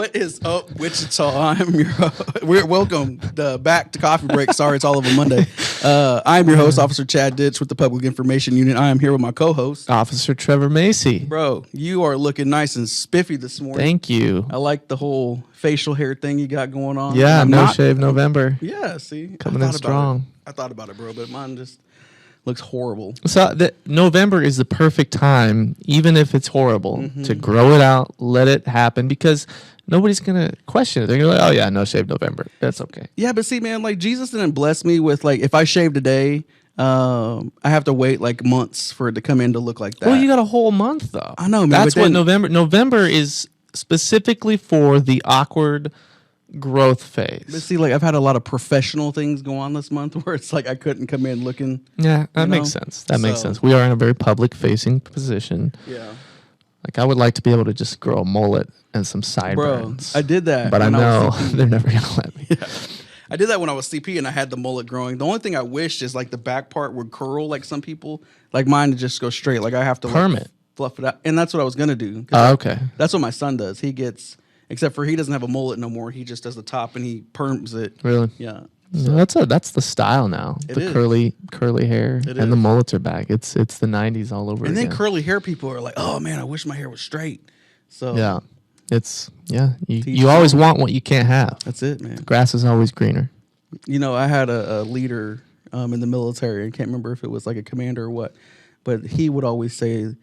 What is up, Wichita? I'm your we're welcome back to Coffee Break. Sorry, it's all of a Monday. I'm your host, Officer Chad Ditch with the Public Information Unit. I am here with my co-host, Officer Trevor Macy. Bro, you are looking nice and spiffy this morning. Thank you. I like the whole facial hair thing you got going on. Yeah, no shave November. Yeah, see, Coming in strong. I thought about it, bro, but mine just looks horrible. So November is the perfect time, even if it's horrible, to grow it out, let it happen, because nobody's going to question it. They're going to be like, oh, yeah, no shave November. That's okay. Yeah, but see, man, like Jesus didn't bless me with, like, if I shave today, I have to wait, like, months for it to come in to look like that. Well, you got a whole month, though. I know, man. That's what November is specifically for the awkward growth phase. But see, like, I've had a lot of professional things go on this month where it's like I couldn't come in looking. Yeah, that makes sense. That makes sense. We are in a very public-facing position. Yeah. Like, I would like to be able to just grow a mullet and some sideburns. Bro, I did that. But I know they're never going to let me. Yeah. I did that when I was CP and I had the mullet growing. The only thing I wished is, like, the back part would curl like some people. Like, mine to just go straight. Like, I have to perm it. Fluff it out. And that's what I was going to do. Oh, okay. That's what my son does. He gets... Except for he doesn't have a mullet no more. He just does the top and he perms it. Really? Yeah. So that's the style now. The curly hair and the mullets are back. It's the 90s all over again. And then curly hair people are like, oh man, I wish my hair was straight. So yeah, you always want what you can't have. That's it, man. The grass is always greener. You know, I had a leader in the military. I can't remember if it was like a commander or what, but he would always say,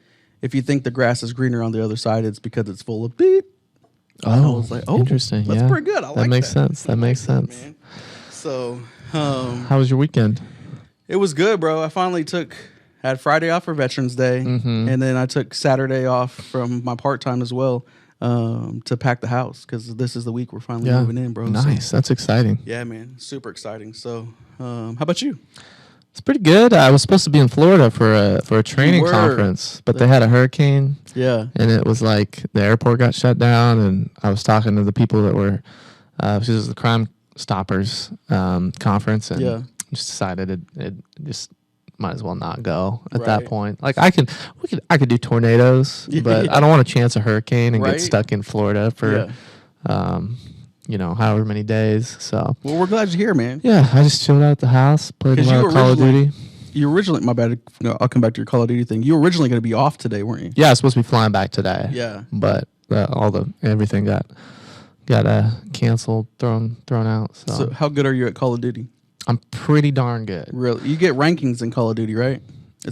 if you think the grass is greener on the other side, it's because it's full of beep. Oh, I was like, interesting. That's pretty good. I like that. That makes sense. That makes sense. Man. So, how was your weekend? It was good, bro. I finally had Friday off for Veterans Day, and then I took Saturday off from my part-time as well to pack the house, because this is the week we're finally moving in, bro. Nice. So, that's exciting. Yeah, man. Super exciting. So, how about you? It's pretty good. I was supposed to be in Florida for a training conference, but they had a hurricane. Yeah. And it was like the airport got shut down, and I was talking to the people that were this was the Crime Stoppers conference, and just decided it just might as well not go at that point. Like I could do tornadoes, but I don't want to chance a hurricane and get stuck in Florida for however many days. So well, we're glad you're here, man. Yeah, I just chilled out at the house, played a lot of Call of Duty. You originally, my bad. No, I'll come back to your Call of Duty thing. You were originally going to be off today, weren't you? Yeah, I was supposed to be flying back today. Yeah, but everything got canceled, thrown out. So how good are you at Call of Duty? I'm pretty darn good. Really, you get rankings in Call of Duty, right?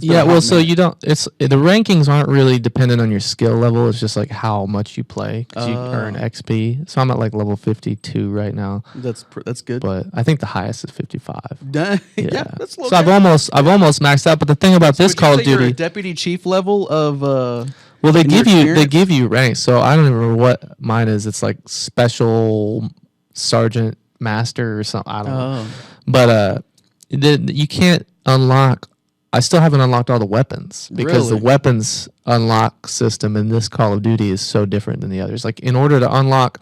Yeah, well, so you don't. The rankings aren't really dependent on your skill level. It's just like how much you play, because you earn XP. So I'm at like level 52 right now. That's good. But I think the highest is 55. Yeah, that's low. So I've almost maxed out. But the thing about this Call of Duty, you're a deputy chief level of. Well, they give you ranks. So I don't even remember what mine is. It's like special sergeant master or something. I don't know. But you can't unlock. I still haven't unlocked all the weapons, because the weapons unlock system in this Call of Duty is so different than the others. Like, in order to unlock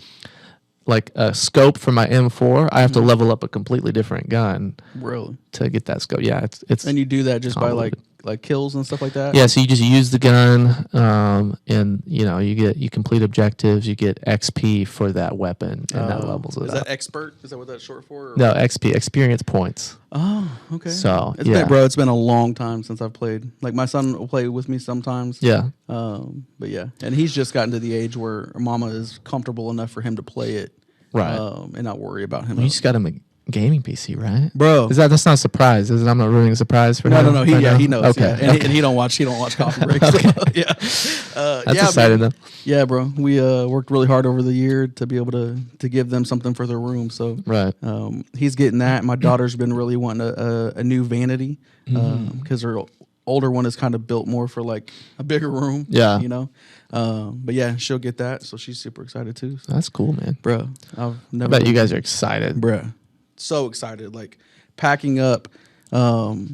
like a scope for my M4, I have to level up a completely different gun. Really? To get that scope. Yeah, it's and you do that just by like kills and stuff like that? Yeah, so you just use the gun, and you complete objectives, you get XP for that weapon, and that levels it up. Is that expert? Is that what that's short for? Or? No, XP, experience points. Oh, okay. So it's been a long time since I've played. Like, my son will play with me sometimes. Yeah. But yeah, and he's just gotten to the age where Mama is comfortable enough for him to play it, right? And not worry about him. You just got him a gaming PC, right, bro? That's not a surprise? I'm not ruining a surprise for him? No. He knows. Okay, yeah. And he don't watch Coffee Breaks. Okay. So, That's exciting though. Yeah, bro. We worked really hard over the year to be able to give them something for their room. So right. He's getting that. My daughter's been really wanting a new vanity, because her older one is kind of built more for like a bigger room. Yeah. But yeah, she'll get that. So she's super excited too. So. That's cool, man. Bro, I bet you guys are excited. Bro. So excited. Like, packing up over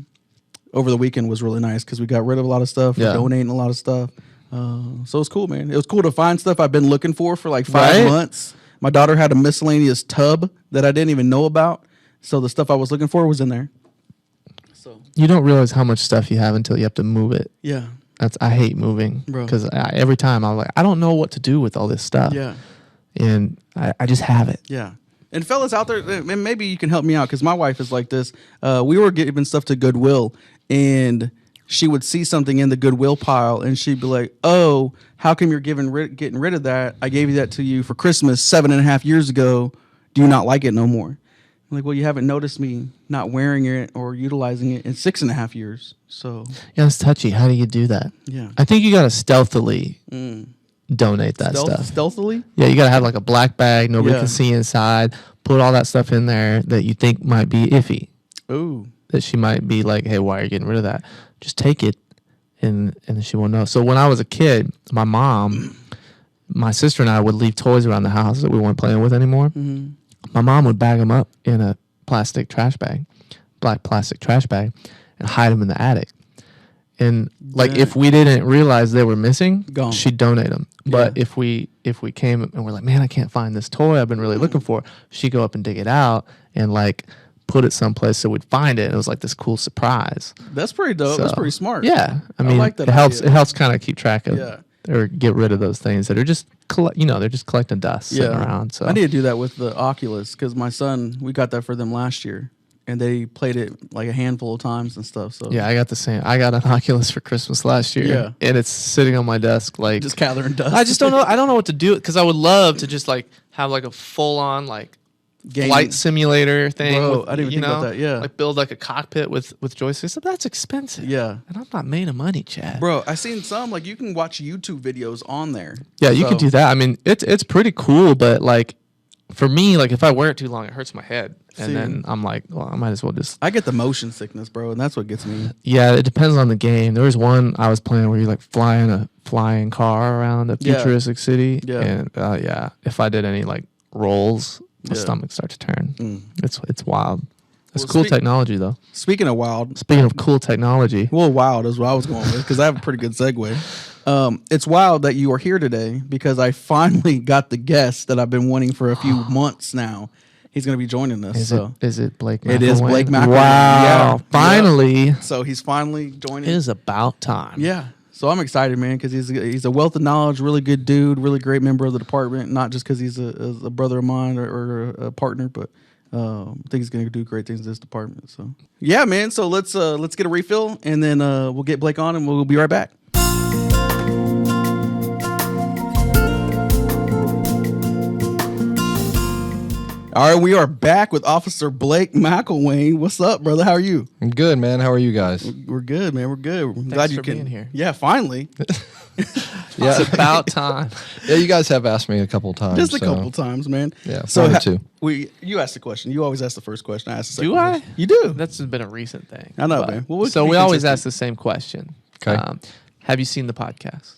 the weekend was really nice, because we got rid of a lot of stuff. We're donating a lot of stuff. So it's cool, man. It was cool to find stuff I've been looking for like 5 months. My daughter had a miscellaneous tub that I didn't even know about. So the stuff I was looking for was in there. So you don't realize how much stuff you have until you have to move it. Yeah. I hate moving, because every time I'm like, I don't know what to do with all this stuff. Yeah. and I just have it. Yeah. And fellas out there, and maybe you can help me out because my wife is like this. We were giving stuff to Goodwill, and she would see something in the Goodwill pile, and she'd be like, "Oh, how come you're getting rid of that? I gave you that to you for Christmas 7.5 years ago. Do you not like it no more?" I'm like, "Well, you haven't noticed me not wearing it or utilizing it in 6.5 years." So yeah, it's touchy. How do you do that? Yeah, I think you got to stealthily donate that stuff. Stealthily? Yeah, you got to have like a black bag. Nobody can see inside. Put all that stuff in there that you think might be iffy. Ooh. That she might be like, "Hey, why are you getting rid of that?" Just take it, and she won't know. So when I was a kid, my mom, my sister and I would leave toys around the house that we weren't playing with anymore. Mm-hmm. My mom would bag them up in a plastic trash bag, black plastic trash bag, and hide them in the attic. And like if we didn't realize they were missing, she'd donate them. But if we came and we're like, "Man, I can't find this toy I've been really looking for," she'd go up and dig it out and like put it someplace so we'd find it. And it was like this cool surprise. That's pretty dope. So, that's pretty smart. Yeah, I mean, like that. It helps kind of keep track of or get rid of those things that are just they're just collecting dust sitting around. So I need to do that with the Oculus because my son, we got that for them last year. And they played it like a handful of times and stuff. So yeah, I got the same. I got an Oculus for Christmas last year, and it's sitting on my desk like just gathering dust. I just don't know. I don't know what to do because I would love to just like have like a full on like flight simulator thing. Bro, I didn't even think about that. Yeah, like build like a cockpit with joysticks. So that's expensive. Yeah, and I'm not made of money, Chad. Bro, I seen some like you can watch YouTube videos on there. Yeah, you can do that. I mean, it's pretty cool, but like. For me, like if I wear it too long, it hurts my head, and then I'm like, well, I might as well just. I get the motion sickness, bro, and that's what gets me. Yeah, it depends on the game. There was one I was playing where you like flying a flying car around a futuristic city, and if I did any like rolls, my stomach starts to turn. It's wild. It's cool technology, though. Speaking of wild. Speaking of cool technology. Well, wild is what I was going with because I have a pretty good segue. It's wild that you are here today because I finally got the guest that I've been wanting for a few months now. He's going to be joining us. Is it Blake McElwain? It is Blake McElwain. Wow. Finally. Yeah. So he's finally joining. It is about time. Yeah. So I'm excited, man, because he's a wealth of knowledge, really good dude, really great member of the department, not just because he's a brother of mine or a partner, but I think he's going to do great things in this department. So yeah, man. So let's get a refill, and then we'll get Blake on, and we'll be right back. All right, we are back with Officer Blake McElwain. What's up, brother? How are you? I'm good, man. How are you guys? We're good, man. We're good. I'm glad you being here. Yeah, finally. It's about time. Yeah, you guys have asked me a couple times. Just a couple times, man. Yeah, so too. You asked the question. You always ask the first question. I ask the second. Do I? Question. You do. That's been a recent thing. I know, man. Well, so we always ask the same question. Okay. Have you seen the podcast?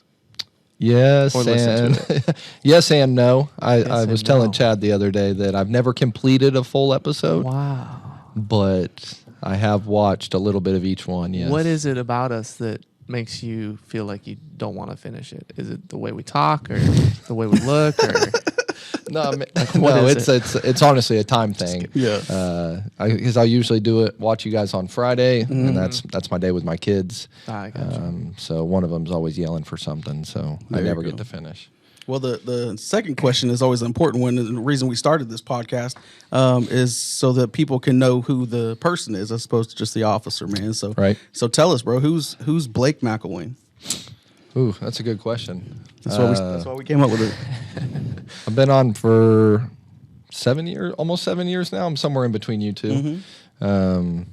Yes, and yes and no. I was telling Chad the other day that I've never completed a full episode. Wow. But I have watched a little bit of each one, yes. What is it about us that makes you feel like you don't want to finish it? Is it the way we talk or the way we look or No, it's honestly a time thing. Yeah. Because I usually do it, watch you guys on Friday, and that's my day with my kids. I gotcha. So one of them's always yelling for something, so I never get to finish. Well, the second question is always an important one. And the reason we started this podcast is so that people can know who the person is as opposed to just the officer, man. So, So tell us, bro, who's Blake McElwain? Ooh, that's a good question. That's why we came up with it. I've been on for 7 years, almost 7 years now. I'm somewhere in between you two. Been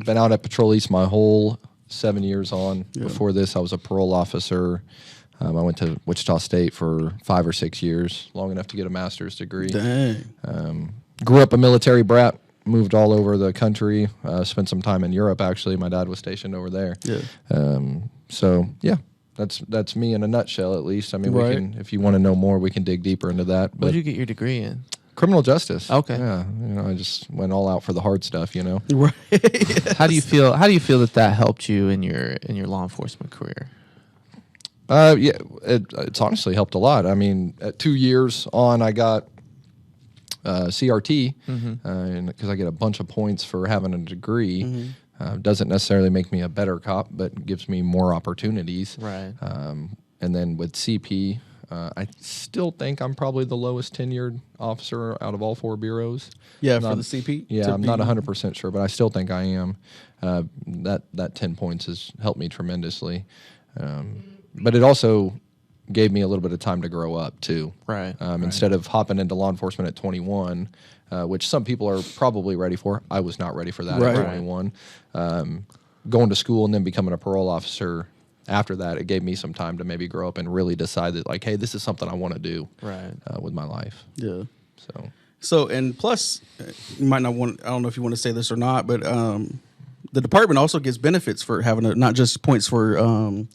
out at Patrol East my whole 7 years on. Yeah. Before this, I was a parole officer. I went to Wichita State for 5 or 6 years, long enough to get a master's degree. Dang. Grew up a military brat, moved all over the country, spent some time in Europe, actually. My dad was stationed over there. Yeah. So, yeah. That's me in a nutshell, at least. I mean, we can, if you want to know more, we can dig deeper into that. But what did you get your degree in? Criminal justice. Okay. Yeah. I just went all out for the hard stuff, Right. Yes. How do you feel that helped you in your law enforcement career? Yeah, it's honestly helped a lot. I mean, at 2 years on, I got CRT, and because I get a bunch of points for having a degree. Doesn't necessarily make me a better cop, but gives me more opportunities. Right. And then with CP, I still think I'm probably the lowest tenured officer out of all 4 bureaus. Yeah, for the CP? Yeah, I'm not 100% sure, but I still think I am. That 10 points has helped me tremendously. But it also gave me a little bit of time to grow up, too. Right. Instead of hopping into law enforcement at 21, which some people are probably ready for, I was not ready for that at 21. Going to school and then becoming a parole officer after that, it gave me some time to maybe grow up and really decide that, like, hey, this is something I want to do with my life. Yeah. So, and plus, you might not want, I don't know if you want to say this or not, but the department also gets benefits for having not just points for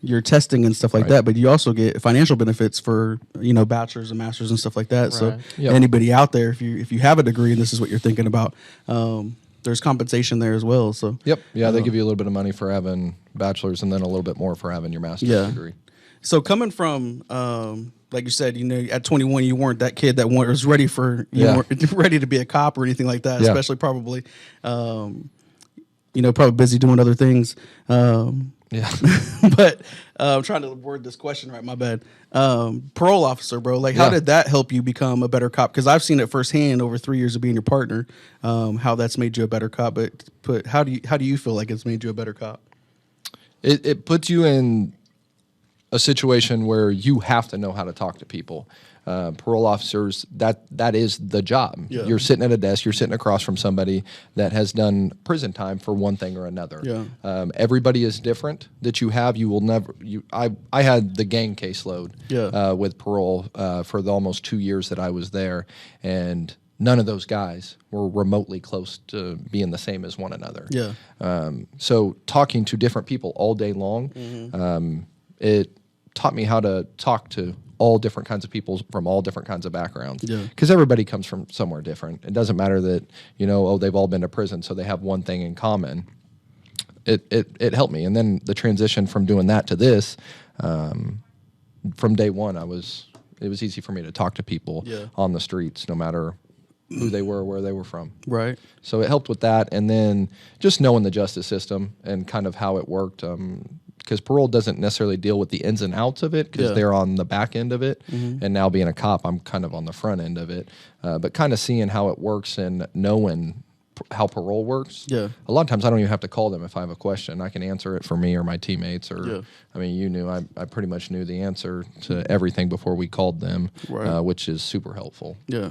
your testing and stuff like that, but you also get financial benefits for, bachelor's and master's and stuff like that. So anybody out there, if you have a degree and this is what you're thinking about, there's compensation there as well. So they give you a little bit of money for having bachelor's and then a little bit more for having your master's degree. So coming from, like you said, at 21, you weren't that kid that was ready for, weren't ready to be a cop or anything like that, especially probably, probably busy doing other things. But I'm trying to word this question right. My bad. Parole officer, bro. Like, how did that help you become a better cop? Because I've seen it firsthand over 3 years of being your partner. How that's made you a better cop. But how do you feel like it's made you a better cop? It puts you in a situation where you have to know how to talk to people. Parole officers, that is the job. Yeah. You're sitting at a desk, you're sitting across from somebody that has done prison time for one thing or another. Yeah. Everybody is different that you have. You will never. I had the gang caseload with parole for the almost 2 years that I was there, and none of those guys were remotely close to being the same as one another. Yeah. So talking to different people all day long, it taught me how to talk to all different kinds of people from all different kinds of backgrounds. Because everybody comes from somewhere different. It doesn't matter that, they've all been to prison, so they have one thing in common. It helped me. And then the transition from doing that to this, from day one, it was easy for me to talk to people on the streets, no matter who they were, where they were from. Right. So it helped with that. And then just knowing the justice system and kind of how it worked, because parole doesn't necessarily deal with the ins and outs of it because they're on the back end of it. And now being a cop, I'm kind of on the front end of it. But kind of seeing how it works and knowing how parole works. Yeah. A lot of times I don't even have to call them if I have a question. I can answer it for me or my teammates. Or I mean, you knew I pretty much knew the answer to everything before we called them, which is super helpful. Yeah.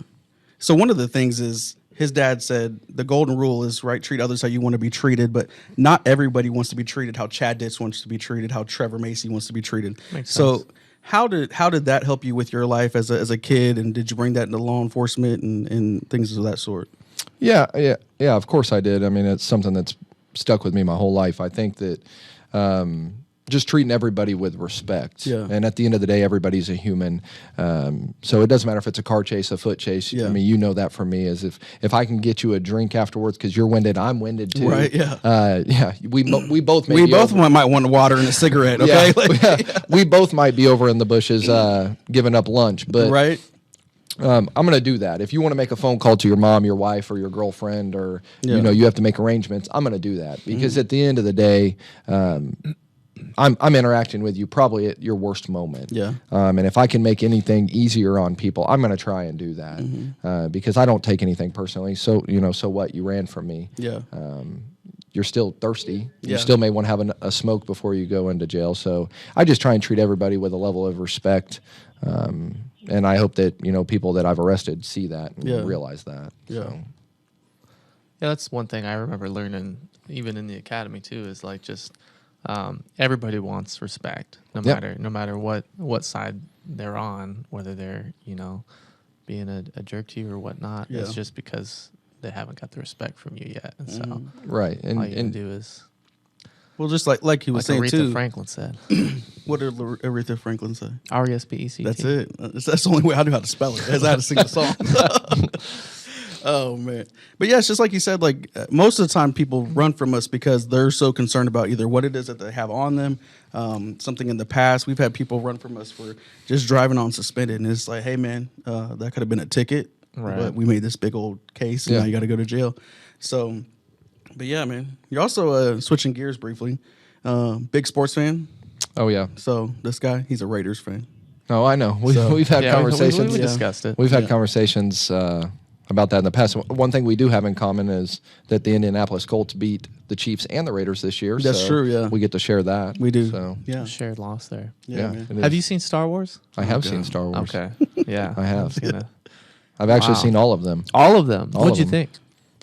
So one of the things is, his dad said the golden rule is, right, treat others how you want to be treated, but not everybody wants to be treated how Chad Ditz wants to be treated, how Trevor Macy wants to be treated. Makes sense. So how did that help you with your life as a kid, and did you bring that into law enforcement and things of that sort? Yeah, of course I did. I mean, it's something that's stuck with me my whole life. I think that just treating everybody with respect. Yeah. And at the end of the day, everybody's a human. So it doesn't matter if it's a car chase, a foot chase. Yeah. I mean, that for me is if I can get you a drink afterwards because you're winded, I'm winded too. Right. Yeah. We both might want water and a cigarette. Okay. We both might be over in the bushes giving up lunch, but right. I'm going to do that. If you want to make a phone call to your mom, your wife, or your girlfriend, or you have to make arrangements, I'm going to do that because at the end of the day, I'm interacting with you probably at your worst moment. Yeah. And if I can make anything easier on people, I'm going to try and do that because I don't take anything personally. So, so what? You ran from me. Yeah. You're still thirsty. Yeah. You still may want to have a smoke before you go into jail. So I just try and treat everybody with a level of respect. And I hope that, people that I've arrested see that and realize that. Yeah. So. Yeah, that's one thing I remember learning even in the academy too, is like just everybody wants respect, no matter what side they're on, whether they're being a jerk to you or whatnot. Yeah. It's just because they haven't got the respect from you yet, and so right. And all you can do is just like he was saying Aretha too. Franklin said. What did Aretha Franklin say? R-E-S-P-E-C-T. That's it. That's the only way I knew how to spell it. As I had to sing the song. Oh man, but yeah, it's just like you said. Like most of the time, people run from us because they're so concerned about either what it is that they have on them, something in the past. We've had people run from us for just driving on suspended, and it's like, hey man, that could have been a ticket, but we made this big old case, and now you got to go to jail. So, but yeah, man, you're also switching gears briefly. Big sports fan. Oh yeah. So this guy, he's a Raiders fan. No, I know. We've had conversations. We discussed it. We've had conversations about that in the past. One thing we do have in common is that the Indianapolis Colts beat the Chiefs and the Raiders this year. That's true, yeah. We get to share that. We do. So, yeah. Shared loss there. Yeah. Have you seen Star Wars? I have seen Star Wars. Okay. Yeah. I have. I've actually seen all of them. All of them? What'd you think?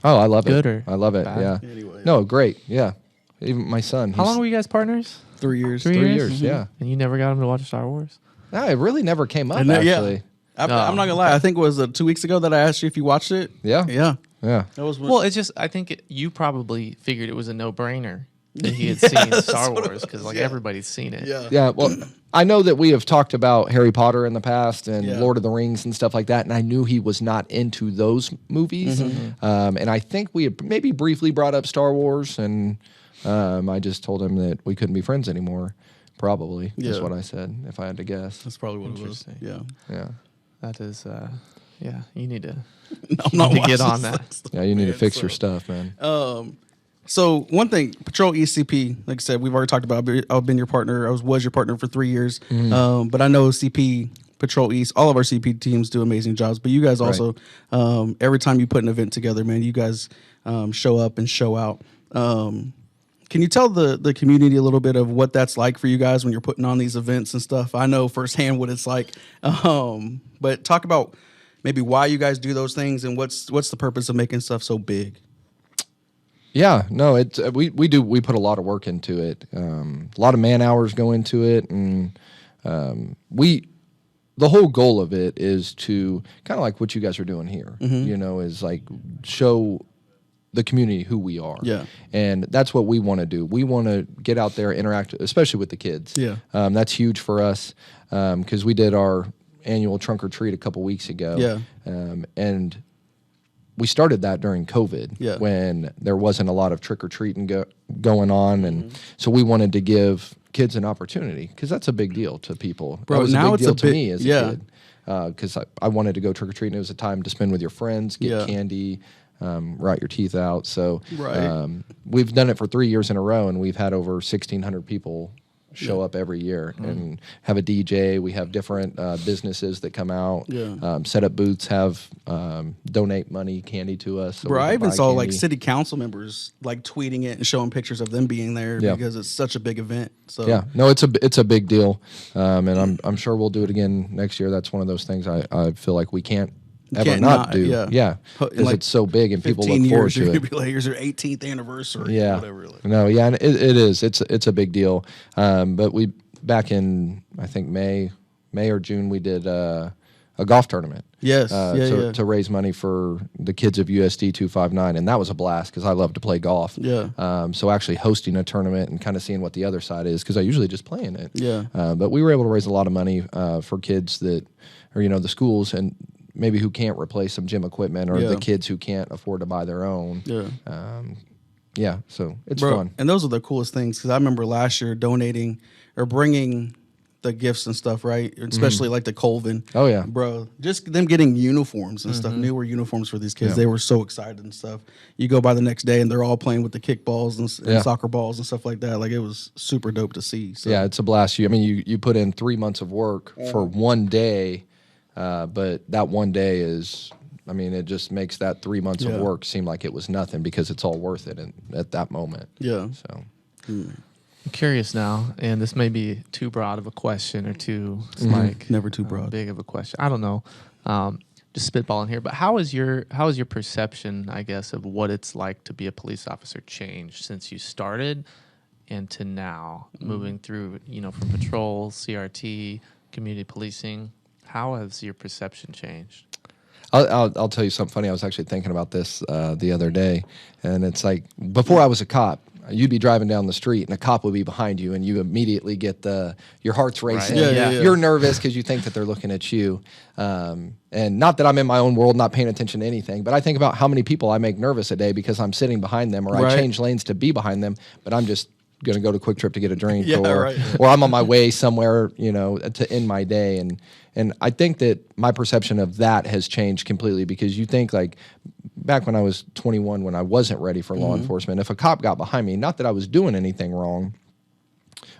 Oh, I love it. Good or I love it, bad? yeah. Anyway, no, great, yeah. Even my son. How long were you guys partners? 3 years. 3 years? Mm-hmm. Yeah. And you never got him to watch Star Wars? No, it really never came up, actually. I'm not going to lie. I think it was 2 weeks ago that I asked you if you watched it. Yeah. Yeah. Yeah. That was well, it's just, I think you probably figured it was a no-brainer that he had seen Star Wars because everybody's seen it. Yeah. Yeah. Well, I know that we have talked about Harry Potter in the past and Lord of the Rings and stuff like that, and I knew he was not into those movies. Mm-hmm. And I think we had maybe briefly brought up Star Wars, and I just told him that we couldn't be friends anymore. Probably is what I said, if I had to guess. That's probably what it was. Yeah. Yeah. That is, you need to, get on that. Yeah, you need to fix your stuff, man. So one thing, Patrol ECP, like I said, we've already talked about. I've been your partner. Was your partner for 3 years. But I know CP, Patrol East, all of our CP teams do amazing jobs. But you guys also, every time you put an event together, man, you guys show up and show out. Can you tell the community a little bit of what that's like for you guys when you're putting on these events and stuff? I know firsthand what it's like, but talk about maybe why you guys do those things and what's the purpose of making stuff so big. Yeah, no, it's we put a lot of work into it. A lot of man hours go into it, and the whole goal of it is to kind of like what you guys are doing here. Mm-hmm. Is like show the community who we are. Yeah. And that's what we want to do. We want to get out there, interact, especially with the kids. Yeah. That's huge for us because we did our annual trunk or treat a couple weeks ago. Yeah. And we started that during COVID when there wasn't a lot of trick or treating going on. And so we wanted to give kids an opportunity because that's a big deal to people. Bro, that was now a big it's deal a to me as a kid. Because I wanted to go trick or treating. It was a time to spend with your friends, get candy, rot your teeth out. So we've done it for 3 years in a row, and we've had over 1,600 people show up every year and have a DJ. We have different businesses that come out, set up booths, have donate money, candy to us. So bro, I even saw like city council members like tweeting it and showing pictures of them being there because it's such a big event. So yeah, no, it's a big deal, and I'm sure we'll do it again next year. That's one of those things I feel like we can't ever not do. Yeah, because like it's so big and people look forward to it. Be like, here's your 18th anniversary. Yeah, whatever. Like. No, yeah, and it is. It's a big deal. But we back in I think May or June we did a golf tournament. Yes, to raise money for the kids of USD 259, and that was a blast because I love to play golf. Yeah. So actually hosting a tournament and kind of seeing what the other side is because I usually just play in it. Yeah. But we were able to raise a lot of money for kids that, or the schools and maybe who can't replace some gym equipment or the kids who can't afford to buy their own. Yeah. So it's fun. And those are the coolest things because I remember last year donating or bringing the gifts and stuff, right? Especially like the Colvin. Oh, yeah. Bro, just them getting uniforms and stuff, newer uniforms for these kids. They were so excited and stuff. You go by the next day and they're all playing with the kickballs and soccer balls and stuff like that. Like it was super dope to see. So. Yeah, it's a blast. You put in 3 months of work for one day. But that one day is, it just makes that 3 months of work seem like it was nothing because it's all worth it at that moment. Yeah. So, I'm curious now, and this may be too broad of a question or too never too broad, big of a question. I don't know. Just spitballing here, but how is your perception, I guess, of what it's like to be a police officer changed since you started and to now, moving through, from patrol, CRT, community policing? How has your perception changed? I'll tell you something funny. I was actually thinking about this the other day, and it's like before I was a cop, you'd be driving down the street and a cop would be behind you, and you immediately get your heart's racing. Right. Yeah. You're nervous because you think that they're looking at you. And not that I'm in my own world, not paying attention to anything, but I think about how many people I make nervous a day because I'm sitting behind them, or I change lanes to be behind them, but I'm just going to go to Quick Trip to get a drink, or I'm on my way somewhere, to end my day. And I think that my perception of that has changed completely because you think like back when I was 21, when I wasn't ready for law enforcement, if a cop got behind me, not that I was doing anything wrong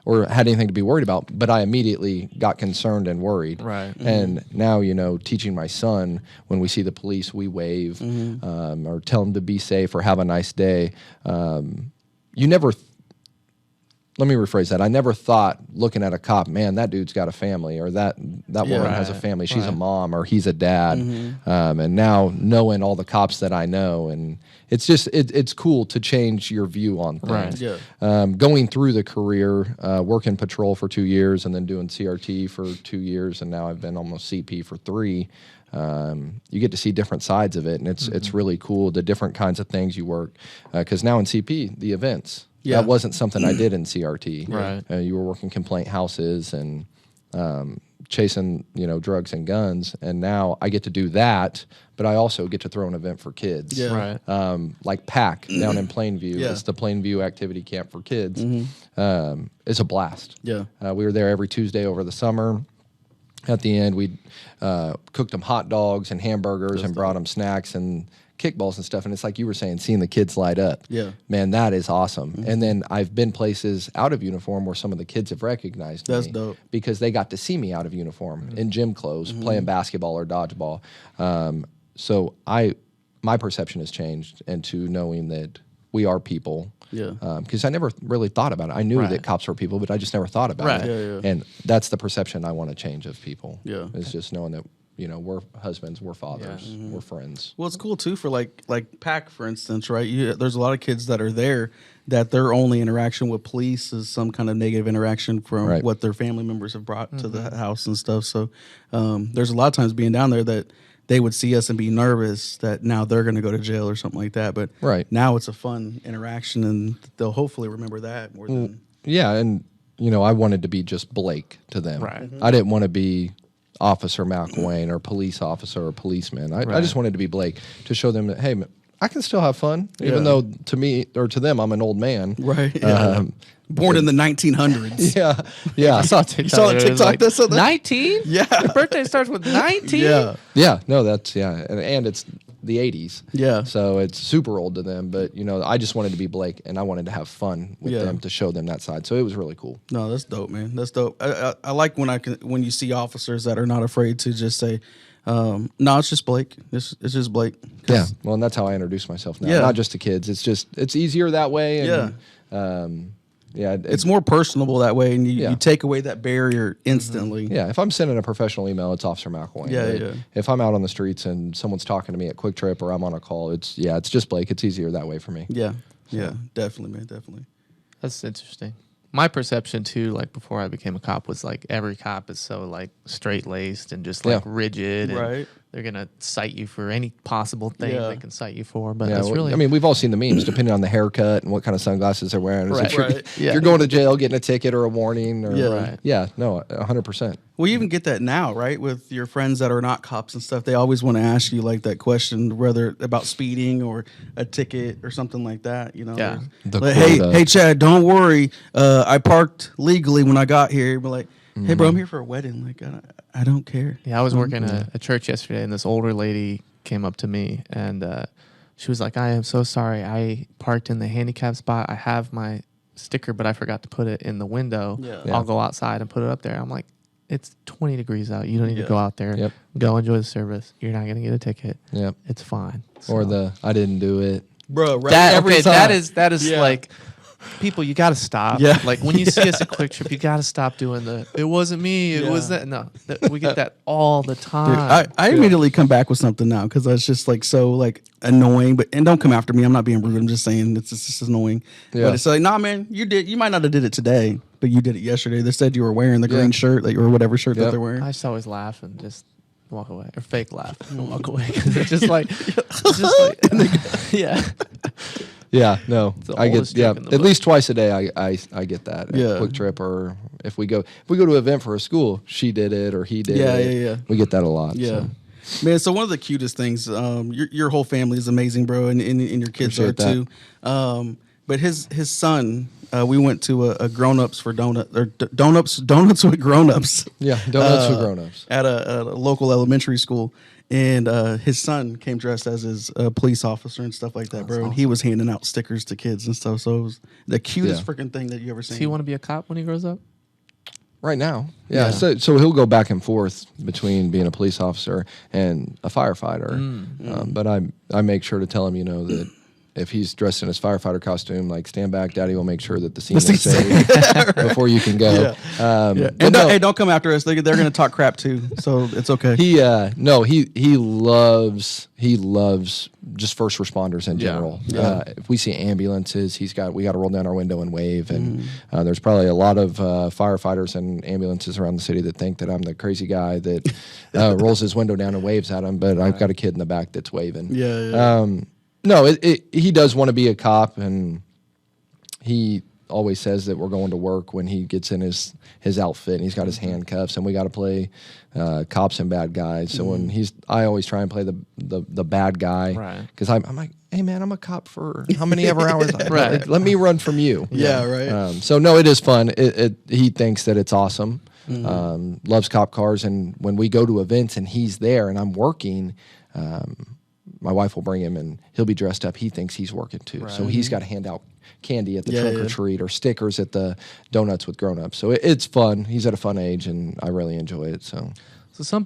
or had anything to be worried about, but I immediately got concerned and worried. Right. And now, teaching my son, when we see the police, we wave or tell him to be safe or have a nice day. Let me rephrase that. I never thought, looking at a cop, man, that dude's got a family, or that woman has a family. She's a mom, or he's a dad. And now knowing all the cops that I know, and it's just it's cool to change your view on things. Right. Yeah. Going through the career, working patrol for 2 years, and then doing CRT for 2 years, and now I've been almost CP for 3. You get to see different sides of it, and it's really cool, the different kinds of things you work. Because now in CP, the events. Yeah. That wasn't something I did in CRT. Right. You were working complaint houses and chasing, drugs and guns, and now I get to do that, but I also get to throw an event for kids. Yeah. Right. Like PAC down in Plainview. It's the Plainview Activity Camp for Kids. It's a blast. Yeah. We were there every Tuesday over the summer. At the end, we cooked them hot dogs and hamburgers and brought them snacks and kickballs and stuff, and it's like you were saying, seeing the kids light up. Yeah. Man, that is awesome. And then I've been places out of uniform where some of the kids have recognized That's me. dope. Because they got to see me out of uniform in gym clothes, playing basketball or dodgeball. So my perception has changed into knowing that we are people. Yeah. Because I never really thought about it. I knew that cops were people, but I just never thought about it. Yeah. And that's the perception I want to change of people. Yeah. It's just knowing that we're husbands, we're fathers, we're friends. Well, it's cool too for like PAC, for instance, right? There's a lot of kids that are there that their only interaction with police is some kind of negative interaction from what their family members have brought to the house and stuff. So there's a lot of times being down there that they would see us and be nervous that now they're going to go to jail or something like that. But now it's a fun interaction, and they'll hopefully remember that more than. Yeah, and I wanted to be just Blake to them. Right. I didn't want to be Officer McElwain or police officer or policeman. I just wanted to be Blake to show them that, hey, I can still have fun, even though to me or to them I'm an old man. Right. Yeah. Born in the 1900s. Yeah. I saw TikTok. You saw the TikTok? That's 19? Yeah. Your birthday starts with 19? Yeah. No, that's and it's the 80s. Yeah. So it's super old to them, but I just wanted to be Blake, and I wanted to have fun with them to show them that side. So it was really cool. No, that's dope, man. That's dope. I like when you see officers that are not afraid to just say, no, it's just Blake. It's just Blake. Yeah. Well, and that's how I introduce myself now. Not just to kids. It's easier that way. And, it's more personable that way, and you take away that barrier instantly. Yeah, if I'm sending a professional email, it's Officer McElwain. Yeah. If I'm out on the streets and someone's talking to me at Quick Trip or I'm on a call, it's just Blake. It's easier that way for me. Yeah, definitely, man, definitely. That's interesting. My perception too, like before I became a cop, was like every cop is so like straight laced and just like rigid, and they're gonna cite you for any possible thing they can cite you for. But that's really, I mean, we've all seen the memes, depending on the haircut and what kind of sunglasses they're wearing. If you're going to jail, getting a ticket or a warning, or 100%. Well, you even get that now, right? With your friends that are not cops and stuff, they always want to ask you like that question, whether about speeding or a ticket or something like that. Yeah. Like, hey, Chad, don't worry. I parked legally when I got here. But like, hey, bro, I'm here for a wedding. Like, I don't care. Yeah, I was working at a church yesterday, and this older lady came up to me, and she was like, "I am so sorry. I parked in the handicap spot. I have my sticker, but I forgot to put it in the window. I'll go outside and put it up there." I'm like, it's 20 degrees out. You don't need to go out there. Go enjoy the service. You're not going to get a ticket. It's fine. Or I didn't do it. Bro, right? That is like, people, you got to stop. Yeah. Like when you see us at Quick Trip, you got to stop doing it wasn't me. It was that. No, we get that all the time. Dude, I immediately come back with something now because that's just like so like annoying. And don't come after me. I'm not being rude. I'm just saying it's just annoying. But it's like, nah, man, you might not have did it today, but you did it yesterday. They said you were wearing the green shirt or whatever shirt that they're wearing. I just always laugh and just walk away, or fake laugh and walk away, because it's just like, Yeah, no, I get at least twice a day. I get that. Yeah. Quick Trip, or if we go to an event for a school, she did it or he did it. Yeah. We get that a lot. Yeah. So. Man, so one of the cutest things, your whole family is amazing, bro, and your kids are too. But his son, we went to a grown-ups for donuts with grown-ups. Yeah, donuts with grown-ups at a local elementary school. And his son came dressed as his police officer and stuff like that, bro. Awesome. And he was handing out stickers to kids and stuff. So it was the cutest freaking thing that you ever seen. Does he want to be a cop when he grows up? Right now, yeah. So he'll go back and forth between being a police officer and a firefighter. But I make sure to tell him, that if he's dressed in his firefighter costume, like, stand back, Daddy will make sure that the scene is safe before you can go. And don't come after us. They're going to talk crap too, so it's okay. He loves just first responders in general. If we see ambulances, we got to roll down our window and wave. And there's probably a lot of firefighters and ambulances around the city that think that I'm the crazy guy that rolls his window down and waves at them. But I've got a kid in the back that's waving. No, he does want to be a cop, and he always says that we're going to work when he gets in his outfit and he's got his handcuffs, and we got to play cops and bad guys. So I always try and play the bad guy, because I'm like, hey man, I'm a cop for how many ever hours? Like, let me run from you. So no, it is fun. He thinks that it's awesome. Loves cop cars, and when we go to events and he's there and I'm working, my wife will bring him and he'll be dressed up. He thinks he's working too. So he's got to hand out candy at the trunk or treat, or stickers at the donuts with grown-ups. So it's fun. He's at a fun age, and I really enjoy it. So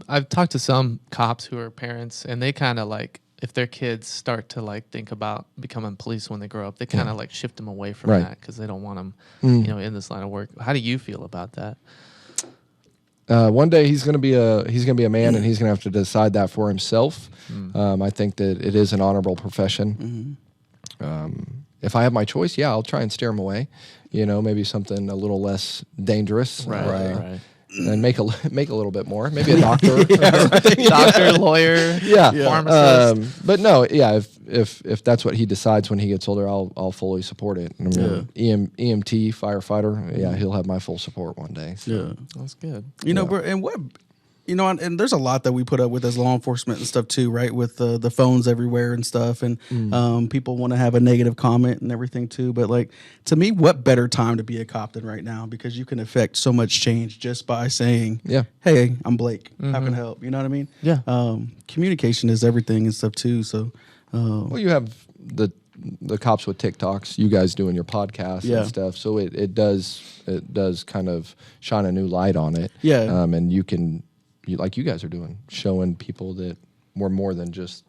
I've talked to some cops who are parents, and they kind of like, if their kids start to like think about becoming police when they grow up, they kind of like shift them away from that because they don't want them, in this line of work. How do you feel about that? One day he's going to be a man, and he's going to have to decide that for himself. I think that it is an honorable profession. If I have my choice, I'll try and steer him away. Maybe something a little less dangerous, right. And make a little bit more. Maybe a doctor, doctor, lawyer, pharmacist. But no, if that's what he decides when he gets older, I'll fully support it. EMT firefighter, he'll have my full support one day. So. That's good. Bro, and what. And there's a lot that we put up with as law enforcement and stuff too, right? With the phones everywhere and stuff, and people want to have a negative comment and everything too. But like, to me, what better time to be a cop than right now? Because you can affect so much change just by saying, "Hey, I'm Blake. How can I help?" You know what I mean? Yeah. Communication is everything and stuff too. So, well, you have the cops with TikToks, you guys doing your podcast and stuff. So it does kind of shine a new light on it. Yeah. And you can. Like you guys are doing, showing people that we're more than just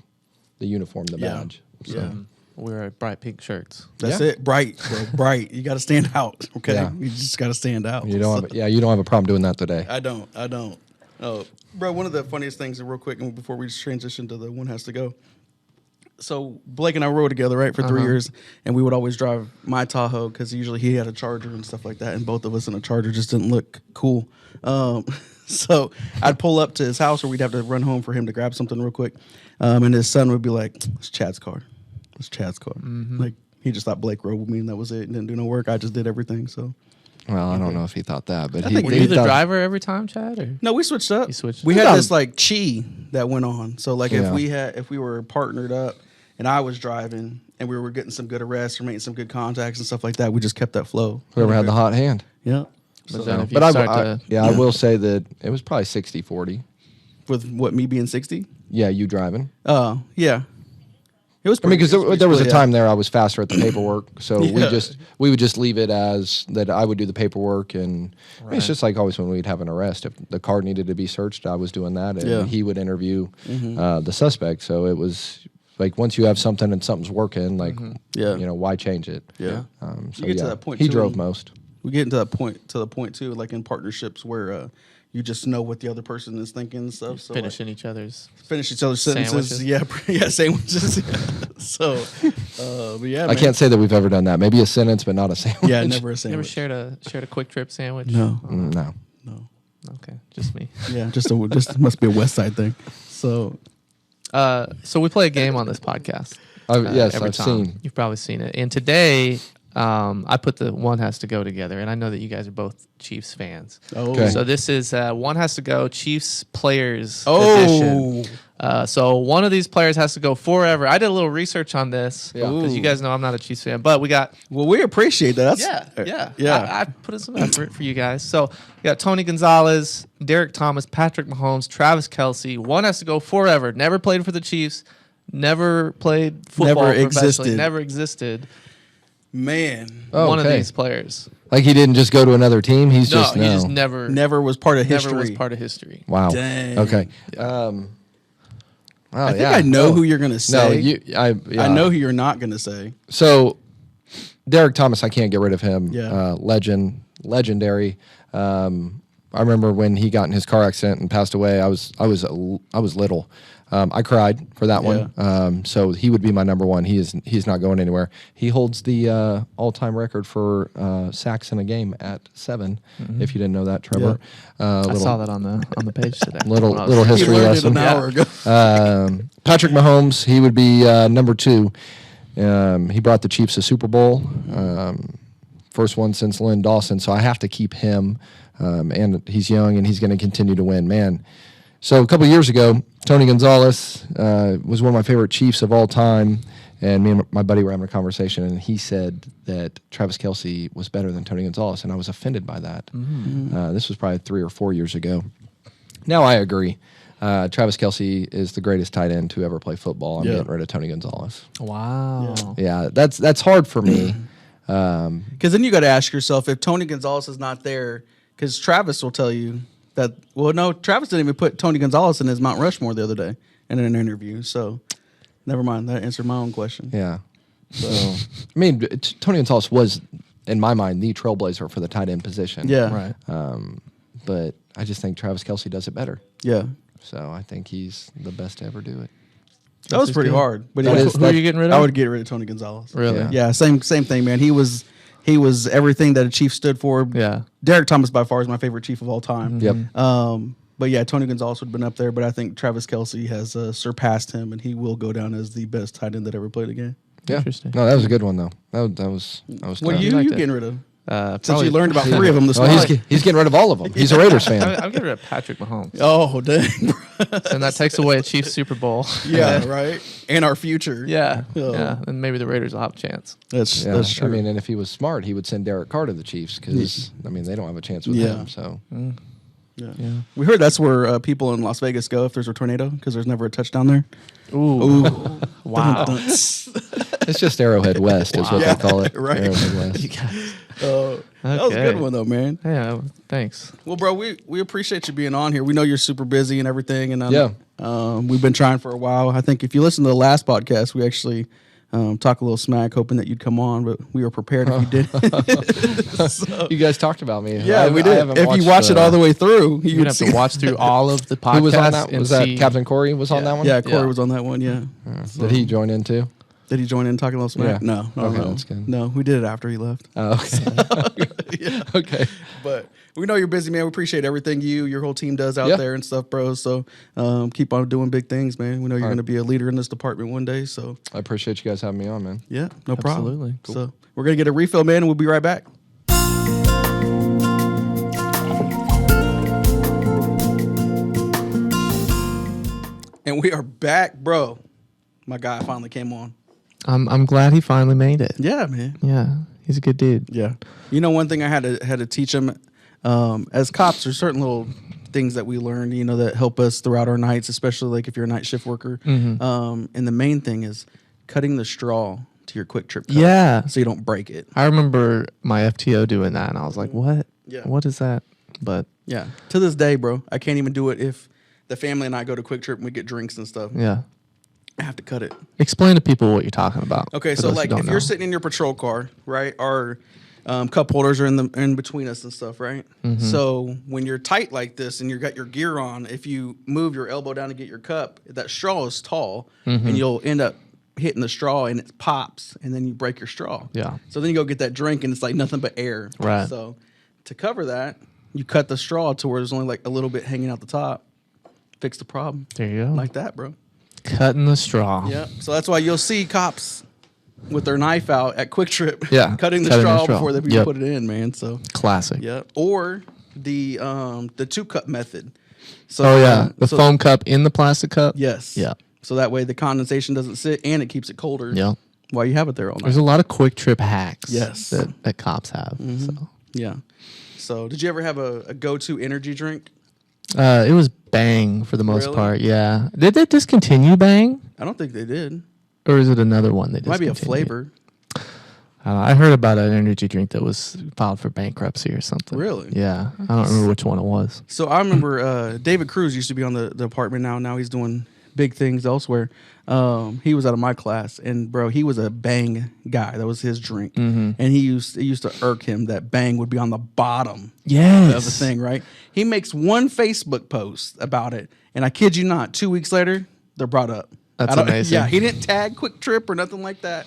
the uniform, the badge. So. We're bright pink shirts. That's it. Bright, bro, bright. You got to stand out. Okay, you just got to stand out. You don't have a problem doing that today. I don't. Oh, bro, one of the funniest things, real quick, and before we just transition to the one has to go. So Blake and I rode together, right, for 3 years, and we would always drive my Tahoe because usually he had a Charger and stuff like that, and both of us in a Charger just didn't look cool. So I'd pull up to his house, or we'd have to run home for him to grab something real quick, and his son would be like, "It's Chad's car. It's Chad's car." Like, he just thought Blake rode with me, and that was it. And didn't do no work. I just did everything. So. Well, I don't know if he thought that, but were you the driver every time, Chad? Or? No, we switched up. You switched. We had this like chi that went on. So like if we were partnered up, and I was driving, and we were getting some good arrests or making some good contacts and stuff like that, we just kept that flow. Whoever had the hot hand. Yeah. But I will say that it was probably 60-40. With what, me being 60? Yeah, you driving. Oh, yeah. It was. Because there was a time there I was faster at the paperwork, so we would just leave it as that. I would do the paperwork, and it's just like always when we'd have an arrest. If the car needed to be searched, I was doing that, and he would interview the suspect. So it was like once you have something and something's working, like why change it? Yeah. So you get to that point. He drove most. We get into the point too, like in partnerships where you just know what the other person is thinking and stuff. So finishing each other's sentences. Sandwiches. Sandwiches. So, but yeah, I can't say that we've ever done that. Maybe a sentence, but not a sandwich. Yeah, never a sandwich. Never shared a quick trip sandwich. No. No. Okay, just me. Yeah, just must be a West Side thing. So we play a game on this podcast. Yes, I've seen. You've probably seen it. And today, I put the One Has to Go together, and I know that you guys are both Chiefs fans. Oh. Okay. So this is One Has to Go Chiefs Players Edition. So one of these players has to go forever. I did a little research on this because you guys know I'm not a Chiefs fan, but we got. Well, we appreciate that. Yeah. I put in some effort for you guys. So we got Tony Gonzalez, Derek Thomas, Patrick Mahomes, Travis Kelce. One has to go forever. Never played for the Chiefs. Never played football. Never existed. Man, one of these players. Like he didn't just go to another team. He just never was part of history. Never was part of history. Wow. Dang. Okay. I think I know who you're gonna say. I know who you're not gonna say. So, Derek Thomas, I can't get rid of him. Yeah. Legendary. I remember when he got in his car accident and passed away. I was little. I cried for that one. So he would be my number one. He's not going anywhere. He holds the all-time record for sacks in a game at 7. Mm-hmm. If you didn't know that, Trevor. Yeah. I saw that on the page today. little history lesson. An hour ago. Patrick Mahomes, he would be number 2. He brought the Chiefs a Super Bowl. First one since Lynn Dawson. So I have to keep him. And he's young, and he's going to continue to win. Man. So a couple of years ago, Tony Gonzalez was one of my favorite Chiefs of all time, and me and my buddy were having a conversation, and he said that Travis Kelce was better than Tony Gonzalez, and I was offended by that. Mm-hmm. This was probably 3 or 4 years ago. Now I agree. Travis Kelce is the greatest tight end to ever play football. I'm getting rid of Tony Gonzalez. Wow. Yeah, that's hard for me. Because then you got to ask yourself, if Tony Gonzalez is not there, because Travis will tell you that, well, no, Travis didn't even put Tony Gonzalez in his Mount Rushmore the other day in an interview. So, never mind. That answered my own question. Yeah. So, I mean, Tony Gonzalez was, in my mind, the trailblazer for the tight end position. Yeah. Right. But I just think Travis Kelce does it better. Yeah. So, I think he's the best to ever do it. That was pretty hard. But who are you getting rid of? I would get rid of Tony Gonzalez. Really? Yeah. Same thing, man. He was everything that a Chief stood for. Yeah. Derek Thomas by far is my favorite Chief of all time. Yep. But yeah, Tony Gonzalez would have been up there, but I think Travis Kelce has surpassed him, and he will go down as the best tight end that ever played a game. Yeah. Interesting. No, that was a good one though. That was. What are you getting rid of? Since you learned about 3 of them this morning. morning. He's getting rid of all of them. He's a Raiders fan. I'm getting rid of Patrick Mahomes. Oh, dang. And that takes away a Chiefs Super Bowl. Yeah, right. And our future. Yeah. Yeah. And maybe the Raiders will have a chance. That's true. I mean, and if he was smart, he would send Derek Carr to the Chiefs because, I mean, they don't have a chance with him. So. Yeah. We heard that's where people in Las Vegas go if there's a tornado because there's never a touchdown there. Ooh. Wow. It's just Arrowhead West is what they call it. Right. Arrowhead West. That was a good one, though, man. Yeah, thanks. Well, bro, we appreciate you being on here. We know you're super busy and everything. And we've been trying for a while. I think if you listen to the last podcast, we actually talk a little smack, hoping that you'd come on, but we were prepared if you didn't. So, you guys talked about me. Yeah, we did. If you watch it all the way through, you'd have to watch through all of the podcasts. Who was on that? Was that Captain Corey was on that one? Yeah, Corey was on that one, yeah. So, did he join in too? Did he join in talking a little smack? Yeah. No. Okay, that's good. No, we did it after he left. Oh, okay. Okay. But we know you're busy, man. We appreciate everything your whole team does out there and stuff, bro. So keep on doing big things, man. We know you're going to be a leader in this department one day. So I appreciate you guys having me on, man. Yeah, no problem. Absolutely. Cool. So we're going to get a refill, man, and we'll be right back. And we are back, bro. My guy finally came on. I'm glad he finally made it. Yeah, man. Yeah, he's a good dude. Yeah. You know, one thing I had to teach him as cops, there's certain little things that we learn, you know, that help us throughout our nights, especially like if you're a night shift worker. Mm-hmm. And the main thing is cutting the straw to your quick trip cup. Yeah. So you don't break it. I remember my FTO doing that, and I was like, what? Yeah. What is that? But yeah, to this day, bro, I can't even do it if the family and I go to Quick Trip and we get drinks and stuff. Yeah. I have to cut it. Explain to people what you're talking about. Okay, so like if you're sitting in your patrol car, right, our cup holders are in between us and stuff, right? Mm-hmm. So when you're tight like this and you got your gear on, if you move your elbow down to get your cup, that straw is tall, and you'll end up hitting the straw and it pops, and then you break your straw. Yeah. So then you go get that drink and it's like nothing but air. Right. So to cover that, you cut the straw to where there's only like a little bit hanging out the top. Fix the problem. There you go. Like that, bro. Cutting the straw. Yeah. So that's why you'll see cops with their knife out at Quick Trip, cutting the straw before they put it in, man. So classic. yeah. Or the 2-cup method. So, the foam cup in the plastic cup. Yes. Yeah. So that way the condensation doesn't sit and it keeps it colder. Yeah. While you have it there all night. There's a lot of quick trip hacks. Yes. That cops have. So. Yeah. So did you ever have a go-to energy drink? It was Bang for the most Really? part. Yeah. Did they discontinue Bang? I don't think they did. Or is it another one they It might discontinued? be a flavor. I heard about an energy drink that was filed for bankruptcy or something. Really? Yeah. I don't remember which one it was. So I remember David Cruz used to be on the department now. Now he's doing big things elsewhere. He was out of my class, and bro, he was a Bang guy. That was his drink, and it used to irk him that Bang would be on the bottom of the thing. Right? He makes one Facebook post about it, and I kid you not, 2 weeks later, they're brought up. That's amazing. Yeah, he didn't tag Quick Trip or nothing like that.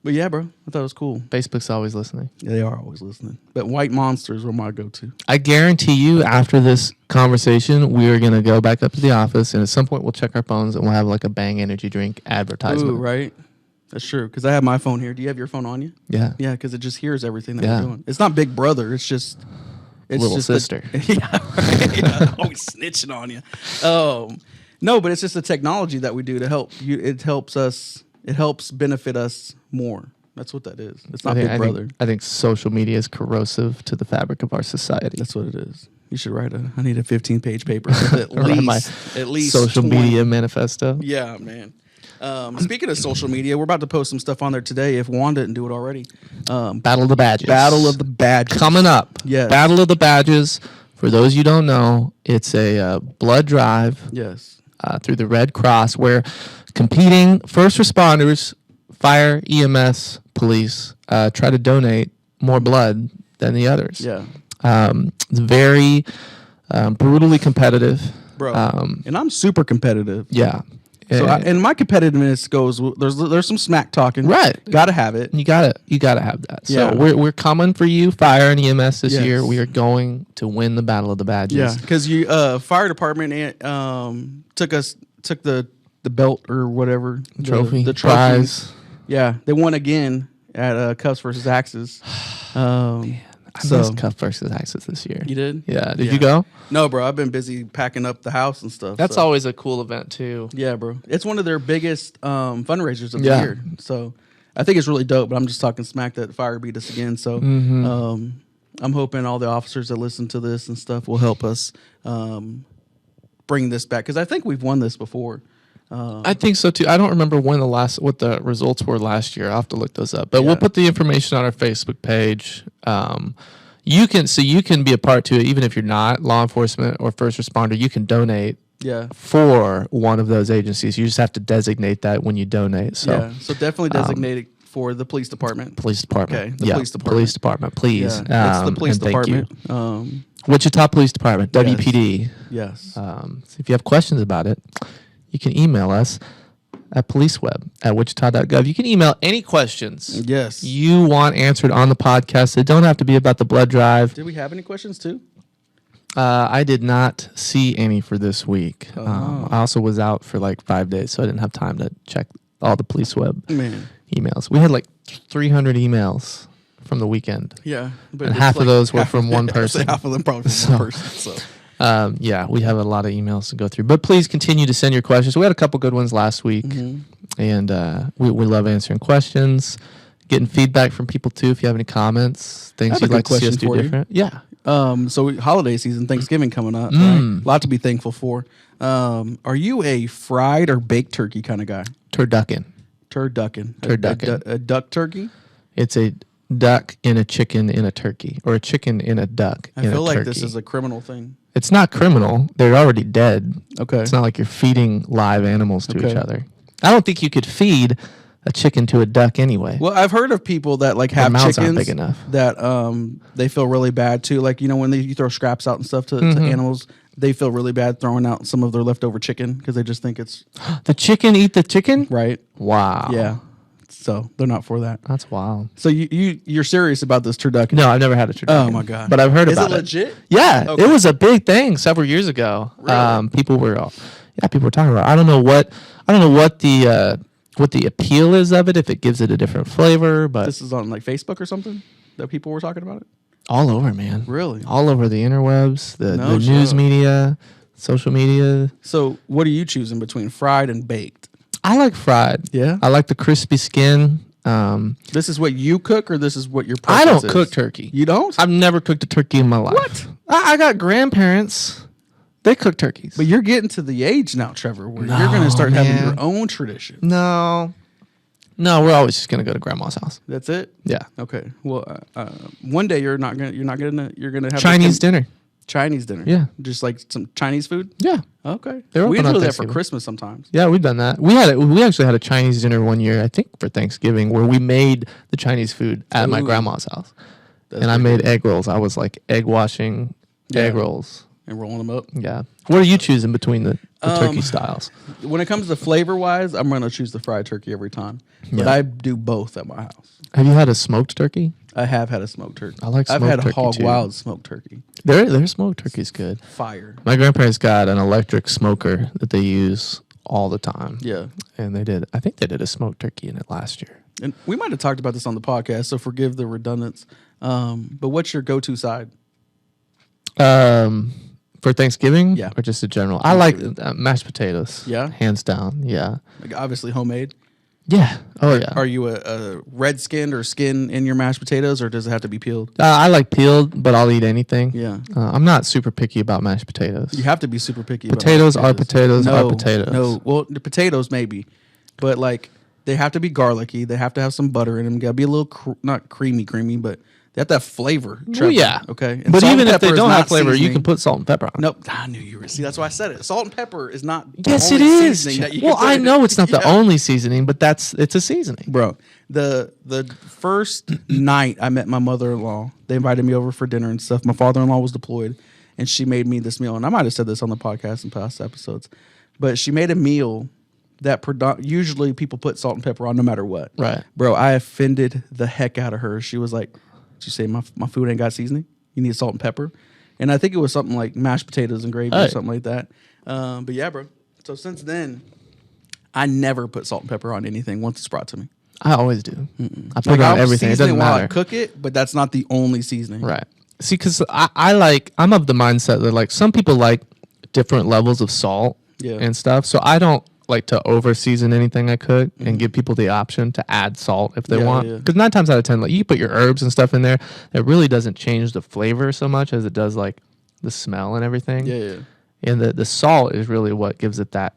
But yeah, bro, I thought it was cool. Facebook's always listening. Yeah, they are always listening. But White Monsters were my go-to. I guarantee you, after this conversation, we are going to go back up to the office, and at some point we'll check our phones, and we'll have like a Bang energy drink advertisement. Ooh, right? That's true, because I have my phone here. Do you have your phone on you? Yeah. Yeah, because it just hears everything that we're doing. It's not Big Brother. It's just... It's little just sister. Yeah, right? Yeah, always snitching on you. No, but it's just the technology that we do to help you. It helps us. It helps benefit us more. That's what that is. It's not Big Brother. I think social media is corrosive to the fabric of our society. That's what it is. You should write I need a 15-page paper with at least social 20. media manifesto. Yeah, man. Speaking of social media, we're about to post some stuff on there today if Juan didn't do it already. Battle of the Badges. Battle of the Badges. Coming up. Yes. Battle of the Badges. For those you don't know, it's a blood drive. Yes. Through the Red Cross, where competing first responders, fire, EMS, police, try to donate more blood than the others. Yeah. It's very brutally competitive. Bro. And I'm super competitive. Yeah. So and my competitiveness goes. There's some smack talking. Right. Got to have it. You gotta have that. So Yeah. we're coming for you, fire and EMS this Yes. year. We are going to win the Battle of the Badges. Yeah, because you fire department took the belt or whatever the trophy. Prize. Yeah, they won again at Cuffs versus Axes. I missed Cuff versus Axis this year. You did? Yeah. Did you go? No, bro. I've been busy packing up the house and stuff. That's always a cool event too. Yeah, bro. It's one of their biggest fundraisers of the year. So I think it's really dope. But I'm just talking smack that fire beat us again. So I'm hoping all the officers that listen to this and stuff will help us bring this back, because I think we've won this before. I think so too. I don't remember what the results were last year. I'll have to look those up. But we'll put the information on our Facebook page. You can be a part to it, even if you're not law enforcement or first responder. You can donate for one of those agencies. You just have to designate that when you donate. So so definitely designate it for the police department. Police department. Okay, the police department. Police department, please. Yeah, it's the police and thank department. you. Wichita Police Department, WPD. Yes. So if you have questions about it, you can email us at policeweb@wichita.gov. You can email any questions you want answered on the podcast. They don't have to be about the blood drive. Did we have any questions too? I did not see any for this week. I also was out for like 5 days, so I didn't have time to check all the police web emails. We had like 300 emails from the weekend. Yeah. But half of those were from one person. Half of them probably from one person. So. We have a lot of emails to go through. But please continue to send your questions. We had a couple good ones last week. And we love answering questions, getting feedback from people too. If you have any comments, things you'd like to see us do different. Yeah. So holiday season, Thanksgiving coming up. Right? A lot to be thankful for. Are you a fried or baked turkey kind of guy? Turducken. A duck turkey? It's a duck in a chicken in a turkey, or a chicken in a duck in a turkey. I feel like this is a criminal thing. It's not criminal. They're already dead. Okay. It's not like you're feeding live animals to each other. I don't think you could feed a chicken to a duck anyway. Well, I've heard of people that like have chickens big enough. that they feel really bad too. Like, you know, when you throw scraps out and stuff to animals, they feel really bad throwing out some of their leftover chicken because they just think it's the chicken eat the chicken. Right. Wow. Yeah. So they're not for that. That's wild. So you're serious about this turducken? No, I've never had a turducken. Oh my god! But I've heard about it. Is it legit? Yeah, Okay. It was a big thing several years ago. Really? People were talking about it. I don't know what the appeal is of it, if it gives it a different flavor. But this is on like Facebook or something that people were talking about it. All over, man. Really? All over the interwebs, the news media, social media. So what are you choosing between fried and baked? I like fried. Yeah? I like the crispy skin. This is what you cook, or this is what your I preference don't cook turkey. You don't? I've never cooked a turkey in my life. What? I got grandparents. They cook turkeys. But you're getting to the age now, Trevor, where you're going to start having your own tradition. No, we're always just gonna go to grandma's house. That's it. Yeah. Okay. Well, one day you're gonna have Chinese dinner. Chinese dinner. Yeah. Just like some Chinese food. Yeah. Okay. They're We open on do that for Thanksgiving. Christmas sometimes. Yeah, we've done that. We actually had a Chinese dinner one year, I think, for Thanksgiving, where we made the Chinese food at my grandma's house, and I made egg rolls. I was like egg washing egg rolls and rolling them up. Yeah. What are you choosing between the turkey styles? When it comes to flavor wise, I'm gonna choose the fried turkey every time. But I do both at my house. Have you had a smoked turkey? I have had a smoked turkey. I like smoked turkey. I've turkey had hog too. wild smoked turkey. Their smoked turkey's good. Fire. My grandparents got an electric smoker that they use all the time. Yeah. And I think they did a smoked turkey in it last year. And we might have talked about this on the podcast, so forgive the redundance. But what's your go-to side? For Thanksgiving? Yeah. Or just in general? I like mashed potatoes. Yeah? Hands down. Yeah. Like obviously homemade. Yeah. Oh, yeah. Are you a red skinned or skin in your mashed potatoes, or does it have to be peeled? I like peeled, but I'll eat anything. Yeah. I'm not super picky about mashed potatoes. You have to be super picky. Potatoes about are potatoes are potatoes. No, well, the potatoes maybe, but like they have to be garlicky. They have to have some butter in them. Got to be a little not creamy, but they have to have flavor. Trevor, well, yeah. Okay. And but even if they is don't not have flavor, seasoning. you can put salt and pepper on it. Nope. I knew you were. See, that's why I said it. Salt and pepper is not. Yes, the it only is. seasoning that you Well, can put I in know it. it's not the only seasoning, but it's a seasoning. Bro, the first night I met my mother-in-law, they invited me over for dinner and stuff. My father-in-law was deployed, and she made me this meal. And I might have said this on the podcast in past episodes, but she made a meal that usually people put salt and pepper on no matter what. Right. Bro, I offended the heck out of her. She was like, did you say my food ain't got seasoning? You need salt and pepper? And I think it was something like mashed potatoes and gravy or something like that. But yeah, bro. So since then, I never put salt and pepper on anything once it's brought to me. I always do. I put it on everything. It doesn't matter. I cook it, but that's not the only seasoning. Right. See, because I'm of the mindset that like some people like different levels of salt and stuff. So I don't like to over season anything I cook and give people the option to add salt if they want. Because 9 times out of 10, like you put your herbs and stuff in there, it really doesn't change the flavor so much as it does like the smell and everything. Yeah. And the salt is really what gives it that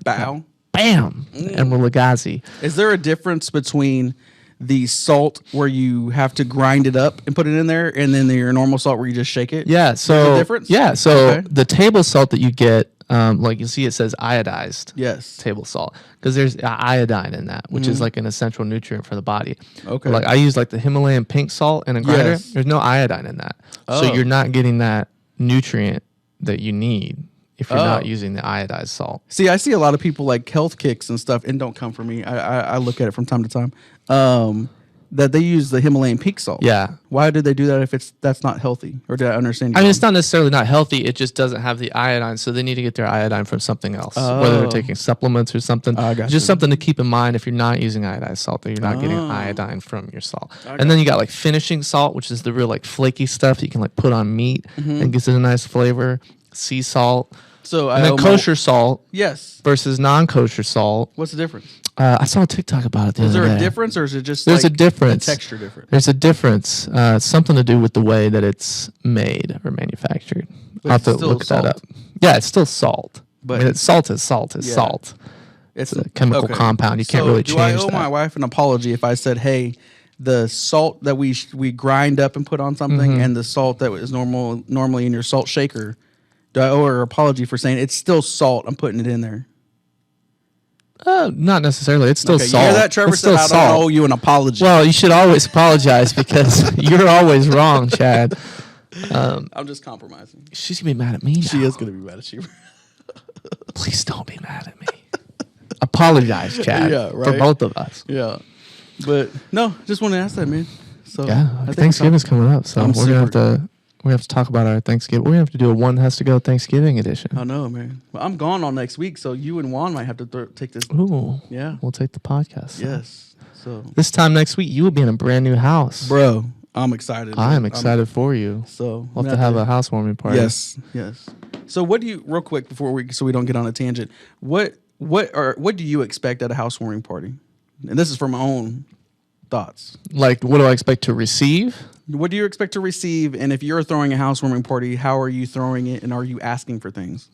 bow. Bam! Emerald Lagasse. Is there a difference between the salt where you have to grind it up and put it in there, and then your normal salt where you just shake it? Yeah. So there's a difference? Yeah. So the table salt that you get, like you see, it says iodized. Yes. Table salt, because there's iodine in that, which is like an essential nutrient for the body. Okay. Like I use like the Himalayan pink salt in a grinder. Yes. There's no iodine in that, so you're not getting that nutrient that you need if you're not using the iodized salt. See, I see a lot of people like health kicks and stuff, and don't come from me. I look at it from time to time. That they use the Himalayan pink salt. Yeah. Why did they do that if that's not healthy? Or did I understand you I mean, wrong? it's not necessarily not healthy. It just doesn't have the iodine, so they need to get their iodine from something else, whether they're taking supplements or something. I got It's just you. something to keep in mind if you're not using iodized salt, that you're not getting iodine from your salt. And then you got like finishing salt, which is the real like flaky stuff that you can like put on meat and gives it a nice flavor. Sea salt. So And then kosher salt Yes. versus non-kosher salt. What's the difference? I saw a TikTok about it the Is other there a day. difference, or is it just There's like a difference. the texture difference? There's a difference. It's something to do with the way that it's made or manufactured. But I'll have it's to still look that salt. up. Yeah, it's still salt. But- I mean, it's salt is salt is Yeah. salt. It's a chemical compound. You can't really do I change owe that. my wife an apology if I said, hey, the salt that we grind up and put on something Mm-hmm. and the salt that is normally in your salt shaker, do I owe her an apology for saying it's still salt? I'm putting it in there. Not necessarily. It's still Okay, salt. you hear that, Trevor? It's Said still I don't salt. owe you an apology. Well, you should always apologize because you're always wrong, Chad. I'm just compromising. She's gonna be mad at me now. She is going to be mad at you. Please don't be mad at me. Apologize, Chad, Yeah, for right. both of us. Yeah. But no, just want to ask that, man. So Yeah, I think Thanksgiving's coming up, so I'm we're gonna have to talk about our Thanksgiving. We're gonna have to do a One Has to Go Thanksgiving edition. I know, man. Well, I'm gone all next week, so you and Juan might have to take this. Ooh, Yeah. we'll take the podcast. Yes. So, This time next week, you will be in a brand new house. bro, I'm excited. I am excited for you. So we'll have to have a housewarming party. Yes. So what do you, real quick so we don't get on a tangent, what do you expect at a housewarming party? And this is from my own thoughts. Like, what do I expect to receive? What do you expect to receive? And if you're throwing a housewarming party, how are you throwing it? And are you asking for things?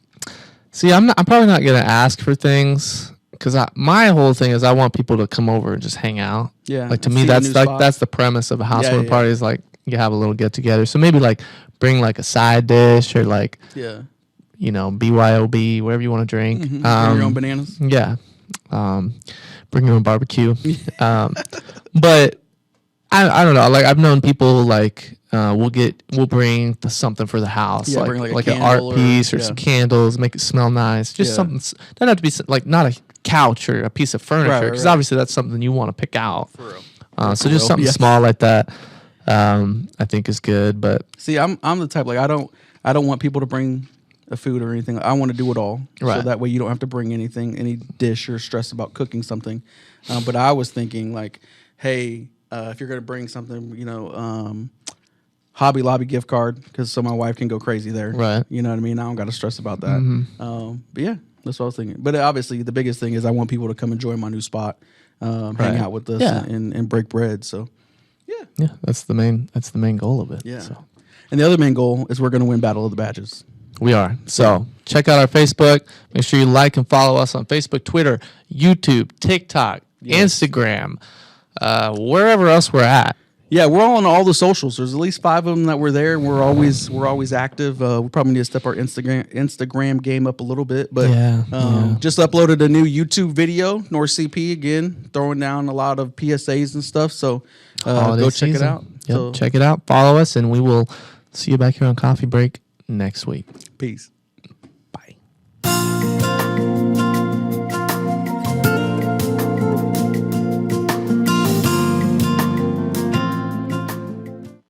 See, I'm probably not going to ask for things because my whole thing is I want people to come over and just hang out. Yeah. Like, to me, that's the premise of a housewarming party is like you have a little get together. So maybe like bring like a side dish or like, you know, BYOB, whatever you want to drink. Bring your own bananas. Yeah. Bring your own barbecue. But I don't know. Like, I've known people like we'll bring something for the house, like an art piece or some candles, make it smell nice. Just something. Doesn't have to be like not a couch or a piece of furniture because obviously that's something you want to pick out. For real. So just something small like that, I think is good. But see, I'm the type like I don't want people to bring a food or anything. I want to do it all, so that way you don't have to bring any dish or stress about cooking something. But I was thinking like, hey, if you're gonna bring something, you know, Hobby Lobby gift card so my wife can go crazy there. Right. You know what I mean? I don't got to stress about that. But yeah, that's what I was thinking. But obviously, the biggest thing is I want people to come enjoy my new spot, hang out with us, and break bread. So yeah, that's the main goal of it. Yeah. So. And the other main goal is we're gonna win Battle of the Badges. We are. So check out our Facebook. Make sure you like and follow us on Facebook, Twitter, YouTube, TikTok, Instagram, wherever else we're at. Yeah, we're all on all the socials. There's at least 5 of them that we're there, and we're always active. We probably need to step our Instagram game up a little bit, but just uploaded a new YouTube video, North CP again, throwing down a lot of PSAs and stuff. So go check it out. Yep, check it out. Follow us, and we will see you back here on Coffee Break next week. Peace.